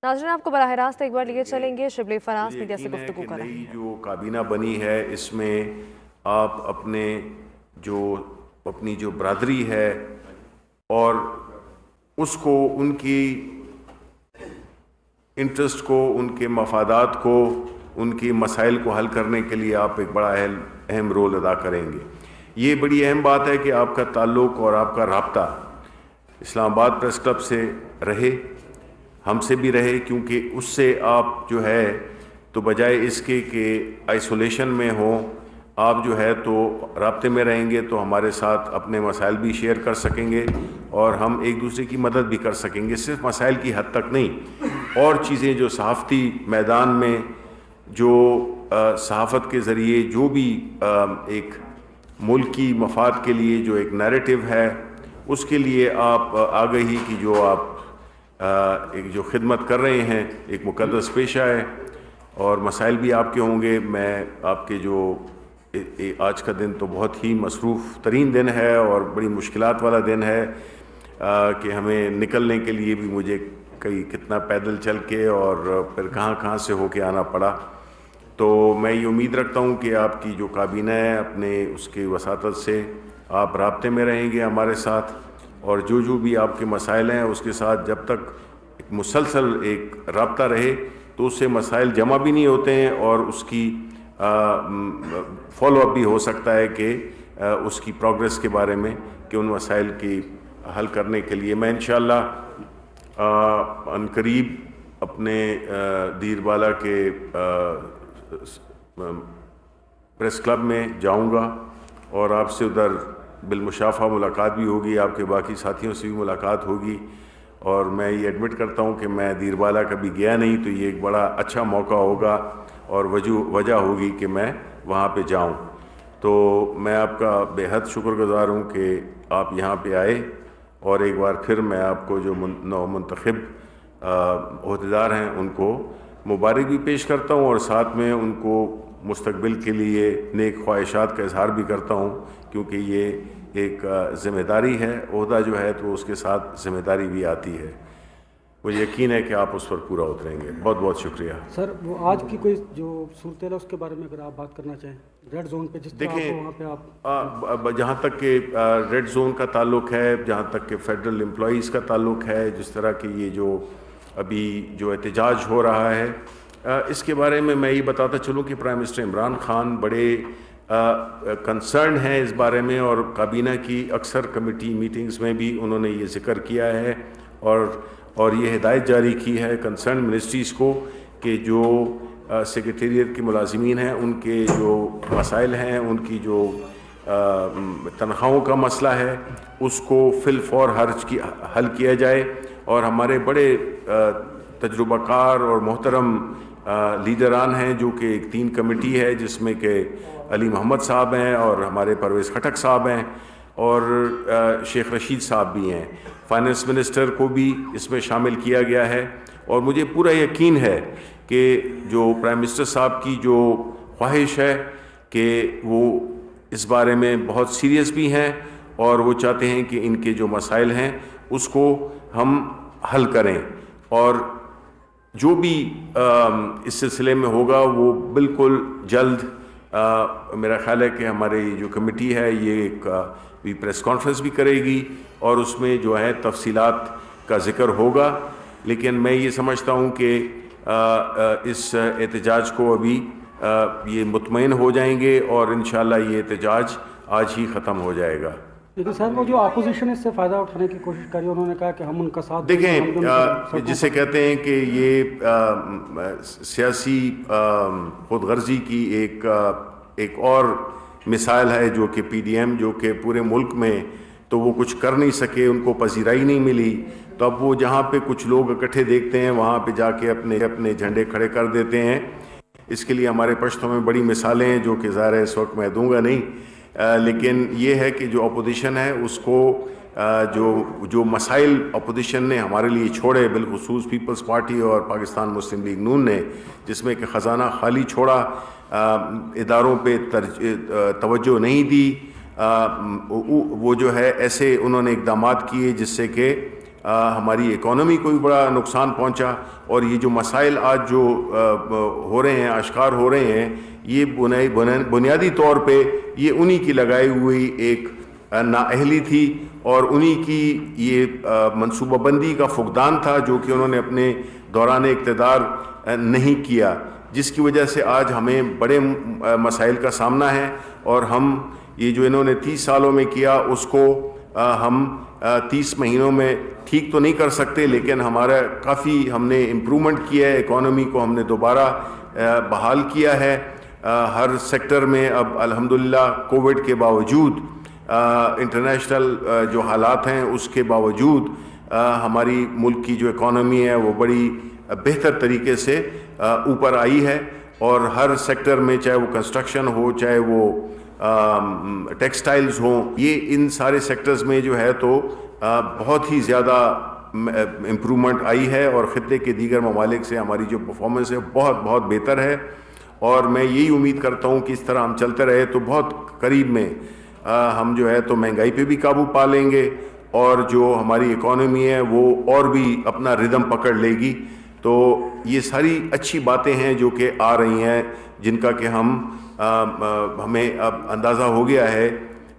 ناظرین آپ کو براہ راست ایک بار لیے چلیں گے شبلی فراز میڈیا سے گفتگو کر رہے ہیں۔ جو کابینہ بنی ہے اس میں آپ اپنی جو برادری ہے اور اس کو ان کی انٹرسٹ کو، ان کے مفادات کو، ان کی مسائل کو حل کرنے کے لیے آپ ایک بڑا اہم رول ادا کریں گے۔ یہ بڑی اہم بات ہے کہ آپ کا تعلق اور آپ کا رابطہ اسلام آباد پریس کلب سے رہے، ہم سے بھی رہے، کیونکہ اس سے آپ جو ہے تو بجائے اس کے کہ آئسولیشن میں ہوں، آپ جو ہے تو رابطے میں رہیں گے تو ہمارے ساتھ اپنے مسائل بھی شیئر کر سکیں گے اور ہم ایک دوسرے کی مدد بھی کر سکیں گے، صرف مسائل کی حد تک نہیں، اور چیزیں جو صحافتی میدان میں جو صحافت کے ذریعے جو بھی ایک ملکی مفاد کے لیے جو ایک نیریٹو ہے، اس کے لیے آپ آگہی کی جو آپ ایک جو خدمت کر رہے ہیں، ایک مقدس پیشہ ہے اور مسائل بھی آپ کے ہوں گے۔ میں آپ کے جو آج کا دن تو بہت ہی مصروف ترین دن ہے اور بڑی مشکلات والا دن ہے کہ ہمیں نکلنے کے لیے بھی مجھے کتنا پیدل چل کے اور پھر کہاں سے ہو کے آنا پڑا، تو میں یہ امید رکھتا ہوں کہ آپ کی جو کابینہ ہے اپنے اس کے وساطت سے آپ رابطے میں رہیں گے ہمارے ساتھ، اور جو بھی آپ کے مسائل ہیں اس کے ساتھ جب تک ایک مسلسل ایک رابطہ رہے تو اس سے مسائل جمع بھی نہیں ہوتے ہیں اور اس کی فالو اپ بھی ہو سکتا ہے کہ اس کی پروگریس کے بارے میں کہ ان مسائل کی حل کرنے کے لیے میں انشاءاللہ عنقریب اپنے دیر بالا کے پریس کلب میں جاؤں گا اور آپ سے ادھر بالمشافہ ملاقات بھی ہوگی، آپ کے باقی ساتھیوں سے بھی ملاقات ہوگی، اور میں یہ ایڈمٹ کرتا ہوں کہ میں دیر بالا کبھی گیا نہیں تو یہ ایک بڑا اچھا موقع ہوگا اور وجہ ہوگی کہ میں وہاں پہ جاؤں۔ تو میں آپ کا بے حد شکر گزار ہوں کہ آپ یہاں پہ آئے، اور ایک بار پھر میں آپ کو جو نو منتخب عہدیدار ہیں ان کو مبارک بھی پیش کرتا ہوں اور ساتھ میں ان کو مستقبل کے لیے نیک خواہشات کا اظہار بھی کرتا ہوں، کیونکہ یہ ایک ذمہ داری ہے، عہدہ جو ہے تو اس کے ساتھ ذمہ داری بھی آتی ہے۔ مجھے یقین ہے کہ آپ اس پر پورا اتریں گے۔ بہت بہت شکریہ سر۔ وہ آج کی کوئی جو صورتحال ہے اس کے بارے میں اگر آپ بات کرنا چاہیں، ریڈ زون پہ جس طرح وہاں پہ آپ جہاں تک کہ ریڈ زون کا تعلق ہے، جہاں تک کہ فیڈرل امپلائیز کا تعلق ہے، جس طرح کہ یہ جو ابھی جو احتجاج ہو رہا ہے، اس کے بارے میں یہ بتاتا چلوں کہ پرائم منسٹر عمران خان بڑے کنسرن ہیں اس بارے میں، اور کابینہ کی اکثر کمیٹی میٹنگز میں بھی انہوں نے یہ ذکر کیا ہے اور یہ ہدایت جاری کی ہے کنسرن منسٹریز کو کہ جو سیکریٹریٹ کے ملازمین ہیں ان کے جو مسائل ہیں، ان کی جو تنخواہوں کا مسئلہ ہے، اس کو فی الفور حل کیا جائے، اور ہمارے بڑے تجربہ کار اور محترم لیڈران ہیں جو کہ ایک 3 کمیٹی ہے جس میں کہ علی محمد صاحب ہیں اور ہمارے پرویز خٹک صاحب ہیں اور شیخ رشید صاحب بھی ہیں، فائنانس منسٹر کو بھی اس میں شامل کیا گیا ہے، اور مجھے پورا یقین ہے کہ جو پرائم منسٹر صاحب کی جو خواہش ہے کہ وہ اس بارے میں بہت سیریس بھی ہیں اور وہ چاہتے ہیں کہ ان کے جو مسائل ہیں اس کو ہم حل کریں، اور جو بھی اس سلسلے میں ہوگا وہ بالکل جلد میرا خیال ہے کہ ہماری جو کمیٹی ہے یہ ایک پریس کانفرنس بھی کرے گی اور اس میں جو ہے تفصیلات کا ذکر ہوگا، لیکن میں یہ سمجھتا ہوں کہ اس احتجاج کو ابھی یہ مطمئن ہو جائیں گے اور انشاءاللہ یہ احتجاج آج ہی ختم ہو جائے گا۔ لیکن سر وہ جو اپوزیشن اس سے فائدہ اٹھانے کی کوشش کری، انہوں نے کہا کہ ہم ان کا ساتھ دیکھیں، جسے کہتے ہیں کہ یہ سیاسی خود غرضی کی ایک اور مثال ہے جو کہ پی ڈی ایم جو کہ پورے ملک میں تو وہ کچھ کر نہیں سکے، ان کو پذیرائی نہیں ملی، تو اب وہ جہاں پہ کچھ لوگ اکٹھے دیکھتے ہیں وہاں پہ جا کے اپنے جھنڈے کھڑے کر دیتے ہیں۔ اس کے لیے ہمارے پشتوں میں بڑی مثالیں ہیں جو کہ ظاہر ہے اس وقت میں دوں گا نہیں، لیکن یہ ہے کہ جو اپوزیشن ہے اس کو جو مسائل اپوزیشن نے ہمارے لیے چھوڑے، بالخصوص پیپلز پارٹی اور پاکستان مسلم لیگ نون نے، جس میں کہ خزانہ خالی چھوڑا، اداروں پہ توجہ نہیں دی، وہ جو ہے ایسے انہوں نے اقدامات کیے جس سے کہ ہماری اکانومی کو بھی بڑا نقصان پہنچا، اور یہ جو مسائل آج جو ہو رہے ہیں، آشکار ہو رہے ہیں، یہ بنیادی طور پہ یہ انہی کی لگائی ہوئی ایک نااہلی تھی، اور انہی کی یہ منصوبہ بندی کا فقدان تھا جو کہ انہوں نے اپنے دوران اقتدار نہیں کیا، جس کی وجہ سے آج ہمیں بڑے مسائل کا سامنا ہے، اور ہم یہ جو انہوں نے 30 سالوں میں کیا اس کو ہم 30 مہینوں میں ٹھیک تو نہیں کر سکتے، لیکن ہمارا کافی ہم نے امپرومنٹ کیا ہے، اکانومی کو ہم نے دوبارہ بحال کیا ہے ہر سیکٹر میں۔ اب الحمدللہ کووڈ کے باوجود، انٹرنیشنل جو حالات ہیں اس کے باوجود، ہماری ملک کی جو اکانومی ہے وہ بڑی بہتر طریقے سے اوپر آئی ہے، اور ہر سیکٹر میں، چاہے وہ کنسٹرکشن ہو، چاہے وہ ٹیکسٹائلز ہوں، یہ ان سارے سیکٹرز میں جو ہے تو بہت ہی زیادہ امپرومنٹ آئی ہے، اور خطے کے دیگر ممالک سے ہماری جو پرفارمنس ہے بہت بہت بہتر ہے، اور میں یہی امید کرتا ہوں کہ اس طرح ہم چلتے رہے تو بہت قریب میں ہم جو ہے تو مہنگائی پہ بھی قابو پا لیں گے، اور جو ہماری اکانومی ہے وہ اور بھی اپنا ردم پکڑ لے گی۔ تو یہ ساری اچھی باتیں ہیں جو کہ آ رہی ہیں، جن کا کہ ہمیں اب اندازہ ہو گیا ہے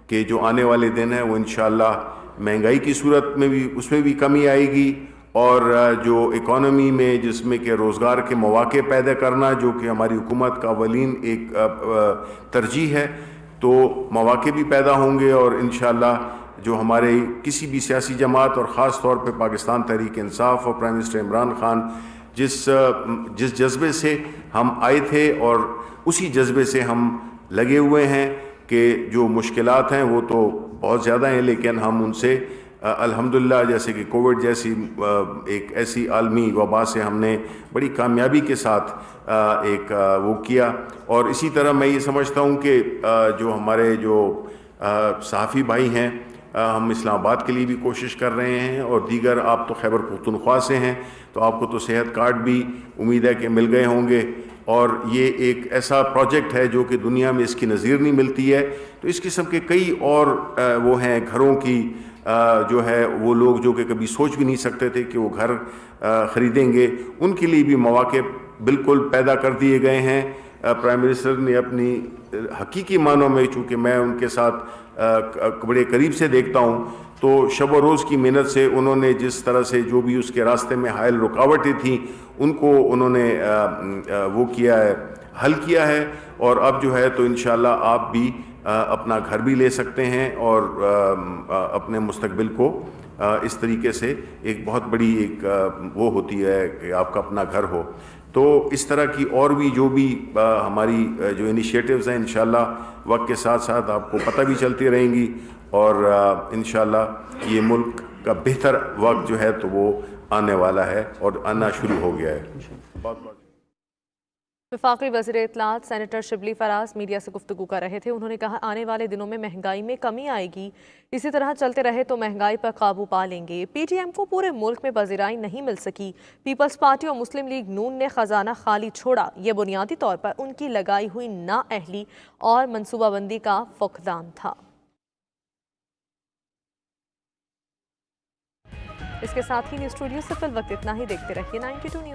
کہ جو آنے والے دن ہیں وہ انشاءاللہ مہنگائی کی صورت میں بھی اس میں بھی کمی آئے گی، اور جو اکانومی میں جس میں کہ روزگار کے مواقع پیدا کرنا جو کہ ہماری حکومت کا اولین ایک ترجیح ہے، تو مواقع بھی پیدا ہوں گے، اور انشاءاللہ جو ہمارے کسی بھی سیاسی جماعت اور خاص طور پہ پاکستان تحریک انصاف اور پرائم منسٹر عمران خان جس جذبے سے ہم آئے تھے اور اسی جذبے سے ہم لگے ہوئے ہیں کہ جو مشکلات ہیں وہ تو بہت زیادہ ہیں، لیکن ہم ان سے الحمدللہ، جیسے کہ کووڈ جیسی ایک ایسی عالمی وبا سے ہم نے بڑی کامیابی کے ساتھ ایک وہ کیا۔ اور اسی طرح میں یہ سمجھتا ہوں کہ جو ہمارے جو صحافی بھائی ہیں، ہم اسلام آباد کے لیے بھی کوشش کر رہے ہیں، اور دیگر آپ تو خیبر پختونخوا سے ہیں تو آپ کو تو صحت کارڈ بھی امید ہے کہ مل گئے ہوں گے، اور یہ ایک ایسا پروجیکٹ ہے جو کہ دنیا میں اس کی نظیر نہیں ملتی ہے۔ تو اس قسم کے کئی اور وہ ہیں گھروں کی جو ہے وہ لوگ جو کہ کبھی سوچ بھی نہیں سکتے تھے کہ وہ گھر خریدیں گے، ان کے لیے بھی مواقع بالکل پیدا کر دیے گئے ہیں۔ پرائم منسٹر نے اپنی حقیقی معنوں میں، چونکہ میں ان کے ساتھ بڑے قریب سے دیکھتا ہوں، تو شب و روز کی محنت سے انہوں نے جس طرح سے جو بھی اس کے راستے میں حائل رکاوٹیں تھیں ان کو انہوں نے وہ کیا ہے، حل کیا ہے، اور اب جو ہے تو انشاءاللہ آپ بھی اپنا گھر بھی لے سکتے ہیں، اور اپنے مستقبل کو اس طریقے سے ایک بہت بڑی ایک وہ ہوتی ہے کہ آپ کا اپنا گھر ہو۔ تو اس طرح کی اور بھی جو بھی ہماری جو انیشیٹوز ہیں انشاءاللہ وقت کے ساتھ ساتھ آپ کو پتہ بھی چلتی رہیں گی، اور انشاءاللہ یہ ملک کا بہتر وقت جو ہے تو وہ آنے والا ہے اور آنا شروع ہو گیا ہے۔ بہت بہت وفاقی وزیر اطلاعات سینیٹر شبلی فراز میڈیا سے گفتگو کر رہے تھے۔ انہوں نے کہا آنے والے دنوں میں مہنگائی میں کمی آئے گی، اسی طرح چلتے رہے تو مہنگائی پر قابو پا لیں گے۔ پی ٹی ایم کو پورے ملک میں پذیرائی نہیں مل سکی، پیپلز پارٹی اور مسلم لیگ نون نے خزانہ خالی چھوڑا، یہ بنیادی طور پر ان کی لگائی ہوئی نااہلی اور منصوبہ بندی کا فقدان تھا۔ اس کے ساتھ ہی نیوز اسٹوڈیو سے فی الوقت اتنا ہی، دیکھتے رہیے 92 نیوز۔